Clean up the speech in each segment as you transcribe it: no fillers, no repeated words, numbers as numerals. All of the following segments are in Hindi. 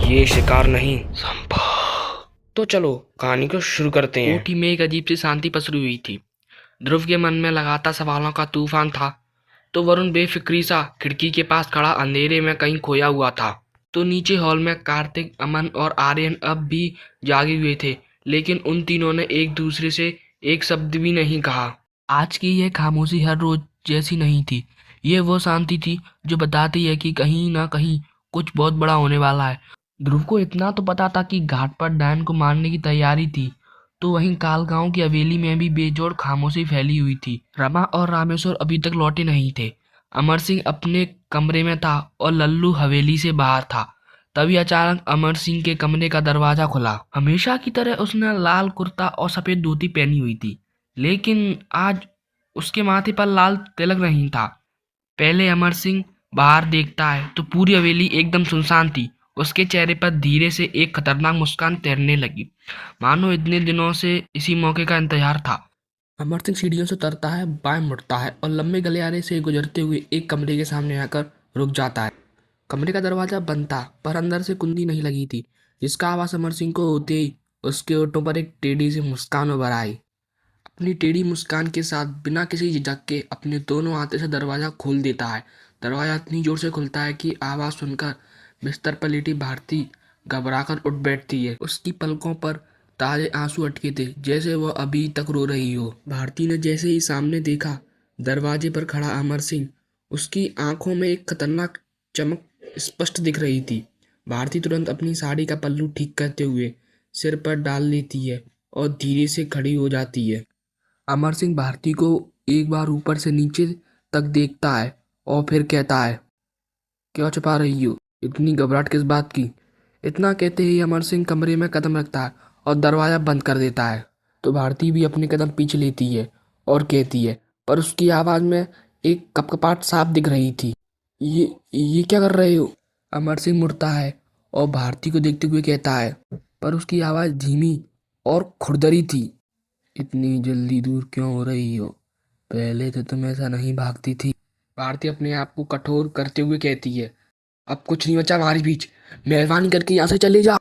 ये शिकार नहीं संभव। तो चलो कहानी को शुरू करते हैं। कोठी में एक अजीब सी शांति पसरी हुई थी। ध्रुव के मन में लगातार सवालों का तूफान था। तो वरुण बेफिक्री सा खिड़की के पास खड़ा अंधेरे में कहीं खोया हुआ था। तो नीचे हॉल में कार्तिक, अमन और आर्यन अब भी जागे हुए थे, लेकिन उन तीनों ने एक दूसरे से एक शब्द भी नहीं कहा। आज की यह खामोशी हर रोज जैसी नहीं थी। ये वो शांति थी जो बताती है कि कहीं ना कहीं कुछ बहुत बड़ा होने वाला है। ध्रुव को इतना तो पता था कि घाट पर डायन को मारने की तैयारी थी, तो वहीं कालगांव की हवेली में भी बेजोड़ खामोशी फैली हुई थी। रमा और रामेश्वर अभी तक लौटे नहीं थे। अमर सिंह अपने कमरे में था और लल्लू हवेली से बाहर था। तभी अचानक अमर सिंह के कमरे का दरवाजा खुला। हमेशा की तरह उसने लाल कुर्ता और सफेद धोती पहनी हुई थी, लेकिन आज उसके माथे पर लाल तिलक नहीं था। पहले अमर सिंह बाहर देखता है तो पूरी हवेली एकदम सुनसान थी। उसके चेहरे पर धीरे से एक खतरनाक मुस्कान तैरने लगी, मानो इतने दिनों से इसी मौके का इंतजार था। अमर सिंह सीढ़ियों से उतरता है, बाएं मुड़ता है और लंबे गलियारे से गुजरते हुए एक कमरे के सामने आकर रुक जाता है। कमरे का दरवाजा बंद था, पर अंदर से कुंडी नहीं लगी थी, जिसका आवाज अमर सिंह को होते ही उसके होठों पर एक टेढ़ी सी मुस्कान उभर आई। अपनी टेढ़ी मुस्कान के साथ बिना किसी झिझक के अपने दोनों हाथों से दरवाजा खोल देता है। दरवाजा इतनी जोर से खुलता है कि आवाज सुनकर बिस्तर पर लेटी भारती घबराकर उठ बैठती है। उसकी पलकों पर ताजे आंसू अटके थे, जैसे वह अभी तक रो रही हो। भारती ने जैसे ही सामने देखा दरवाजे पर खड़ा अमर सिंह, उसकी आंखों में एक खतरनाक चमक स्पष्ट दिख रही थी। भारती तुरंत अपनी साड़ी का पल्लू ठीक करते हुए सिर पर डाल लेती है और धीरे से खड़ी हो जाती है। अमर सिंह भारती को एक बार ऊपर से नीचे तक देखता है और फिर कहता है, क्यों छुपा रही हो? इतनी घबराहट किस बात की? इतना कहते ही अमर सिंह कमरे में कदम रखता है और दरवाजा बंद कर देता है। तो भारती भी अपने कदम पीछे लेती है और कहती है, पर उसकी आवाज में एक कपकपाहट साफ दिख रही थी। ये क्या कर रहे हो? अमर सिंह मुड़ता है और भारती को देखते हुए कहता है, पर उसकी आवाज धीमी और खुरदरी थी। इतनी जल्दी दूर क्यों हो रही हो? पहले तो तुम ऐसा नहीं भागती थी। भारती अपने आप को कठोर करते हुए कहती है, अब कुछ नहीं बचा हमारे बीच, मेहरबानी करके यहाँ से चले जा।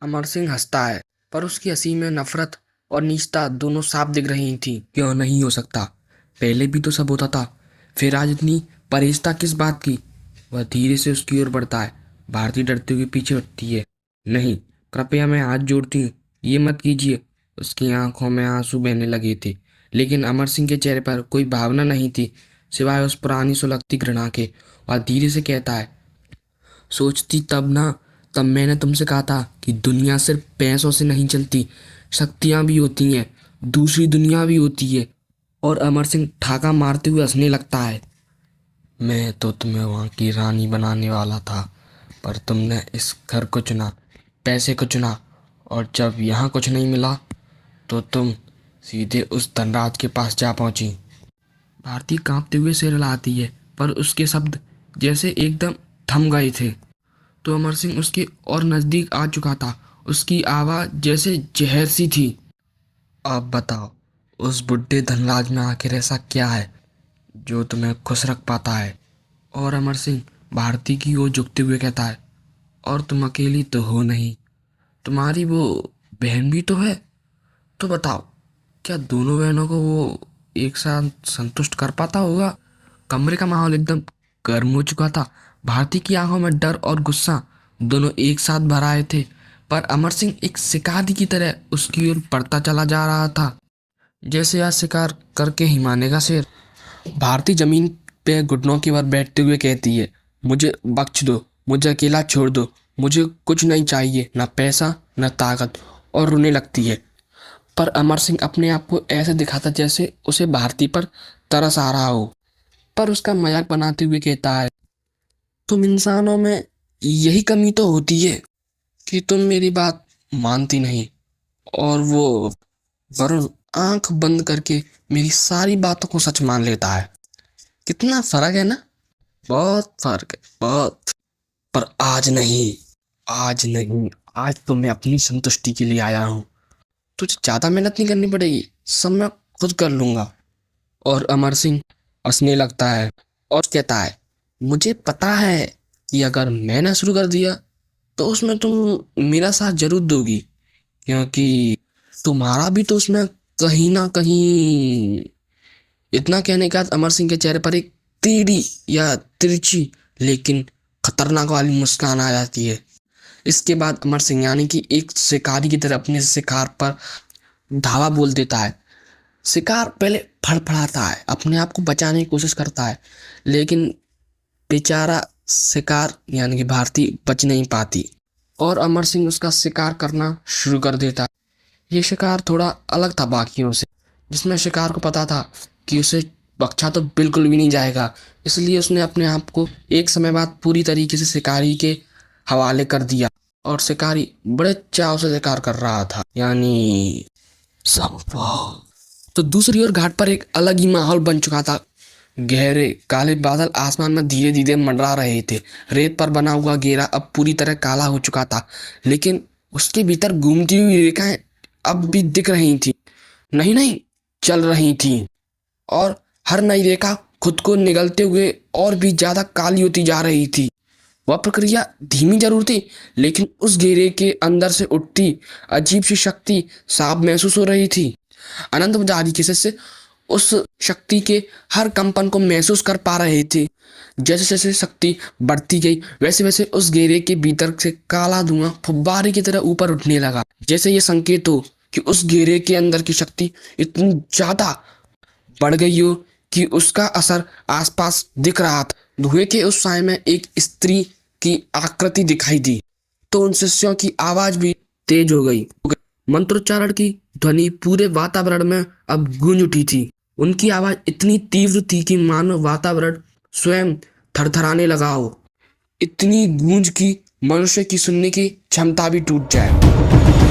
अमर सिंह हंसता है, पर उसकी हंसी में नफरत और नीचता दोनों साफ दिख रही थी। क्यों नहीं हो सकता? पहले भी तो सब होता था, फिर आज इतनी परहेजता किस बात की? वह धीरे से उसकी ओर बढ़ता है। भारती डरते हुए पीछे हटती है। नहीं, कृपया मैं हाथ जोड़ती हूँ, ये मत कीजिए। उसकी आंखों में आंसू बहने लगे थे, लेकिन अमर सिंह के चेहरे पर कोई भावना नहीं थी सिवाय उस पुरानी सुलगती घृणा के। वह धीरे से कहता है, सोचती तब ना, तब मैंने तुमसे कहा था कि दुनिया सिर्फ पैसों से नहीं चलती, शक्तियाँ भी होती हैं, दूसरी दुनिया भी होती है। और अमर सिंह ठाका मारते हुए हंसने लगता है। मैं तो तुम्हें वहाँ की रानी बनाने वाला था, पर तुमने इस घर को चुना, पैसे को चुना, और जब यहाँ कुछ नहीं मिला तो तुम सीधे उस धनराज के पास जा पहुंची। भारती कांपते हुए सिर हिलाती है, पर उसके शब्द जैसे एकदम थम गए थे। तो अमर सिंह उसके और नजदीक आ चुका था। उसकी आवाज जैसे जहर सी थी। अब बताओ, उस बुढ़े धनराज में आखिर ऐसा क्या है जो तुम्हें खुश रख पाता है? और अमर सिंह भारती की ओर झुकते हुए कहता है, और तुम अकेली तो हो नहीं, तुम्हारी वो बहन भी तो है। तो बताओ, क्या दोनों बहनों को वो एक साथ संतुष्ट कर पाता होगा? कमरे का माहौल एकदम गर्म हो चुका था। भारती की आंखों में डर और गुस्सा दोनों एक साथ भर आए थे, पर अमर सिंह एक शिकारी की तरह उसकी ओर बढ़ता चला जा रहा था, जैसे आज शिकार करके ही मानेगा शेर। भारती जमीन पे घुटनों के बल बैठते हुए कहती है, मुझे बख्श दो, मुझे अकेला छोड़ दो, मुझे कुछ नहीं चाहिए, ना पैसा न ताकत। और रोने लगती है। पर अमर सिंह अपने आप को ऐसे दिखाता जैसे उसे भारती पर तरस आ रहा हो, पर उसका मजाक बनाते हुए कहता है, तुम इंसानों में यही कमी तो होती है कि तुम मेरी बात मानती नहीं। और वो वरुण आंख बंद करके मेरी सारी बातों को सच मान लेता है। कितना फर्क है ना? बहुत फर्क है, बहुत। पर आज नहीं, आज नहीं, आज तो मैं अपनी संतुष्टि के लिए आया हूँ। तुझे ज्यादा मेहनत नहीं करनी पड़ेगी, सब मैं खुद कर लूंगा। और अमर सिंह हंसने लगता है और कहता है, मुझे पता है कि अगर मैंने शुरू कर दिया तो उसमें तुम मेरा साथ जरूर दोगी, क्योंकि तुम्हारा भी तो उसमें कहीं ना कहीं। इतना कहने के बाद अमर सिंह के चेहरे पर एक टेढ़ी या तिरछी लेकिन खतरनाक वाली मुस्कान आ जाती है। इसके बाद अमर सिंह यानी कि एक शिकारी की तरह अपने शिकार पर धावा बोल देता है। शिकार पहले फड़फड़ाता है, अपने आप को बचाने की कोशिश करता है, लेकिन बेचारा शिकार यानी कि भारती बच नहीं पाती और अमर सिंह उसका शिकार करना शुरू कर देता है। ये शिकार थोड़ा अलग था बाकियों से, जिसमें शिकार को पता था कि उसे बख्शा तो बिल्कुल भी नहीं जाएगा, इसलिए उसने अपने आप को एक समय बाद पूरी तरीके से शिकारी के हवाले कर दिया और शिकारी बड़े चाव से शिकार कर रहा था, यानी संभव। तो दूसरी ओर घाट पर एक अलग ही माहौल बन चुका था। गहरे काले बादल आसमान में धीरे धीरे मंडरा रहे थे। रेत पर बना हुआ घेरा अब पूरी तरह काला हो चुका था, लेकिन उसके भीतर घूमती हुई रेखाएं अब भी दिख रही थी, नहीं नहीं चल रही थी, और हर नई रेखा खुद को निगलते हुए और भी ज्यादा काली होती जा रही थी। वह प्रक्रिया धीमी जरूर थी, लेकिन उस घेरे के अंदर से उठती अजीब सी शक्ति साफ महसूस हो रही थी। अनंत पुजारी के शिष्य उस शक्ति के हर कंपन को महसूस कर पा रहे थे। जैसे जैसे शक्ति बढ़ती गई, वैसे वैसे उस घेरे के भीतर से काला धुआं फुब्बारे की तरह ऊपर उठने लगा, जैसे ये संकेत हो कि उस घेरे के अंदर की शक्ति इतनी ज्यादा बढ़ गई हो कि उसका असर आसपास दिख रहा था। धुएं के उस साए में एक स्त्री की आकृति दिखाई दी, तो उन शिष्यों की आवाज भी तेज हो गई। मंत्रोच्चारण की ध्वनि पूरे वातावरण में अब गूंज उठी थी। उनकी आवाज इतनी तीव्र थी कि मानो वातावरण स्वयं थरथराने लगा हो। इतनी गूंज की मनुष्य की सुनने की क्षमता भी टूट जाए।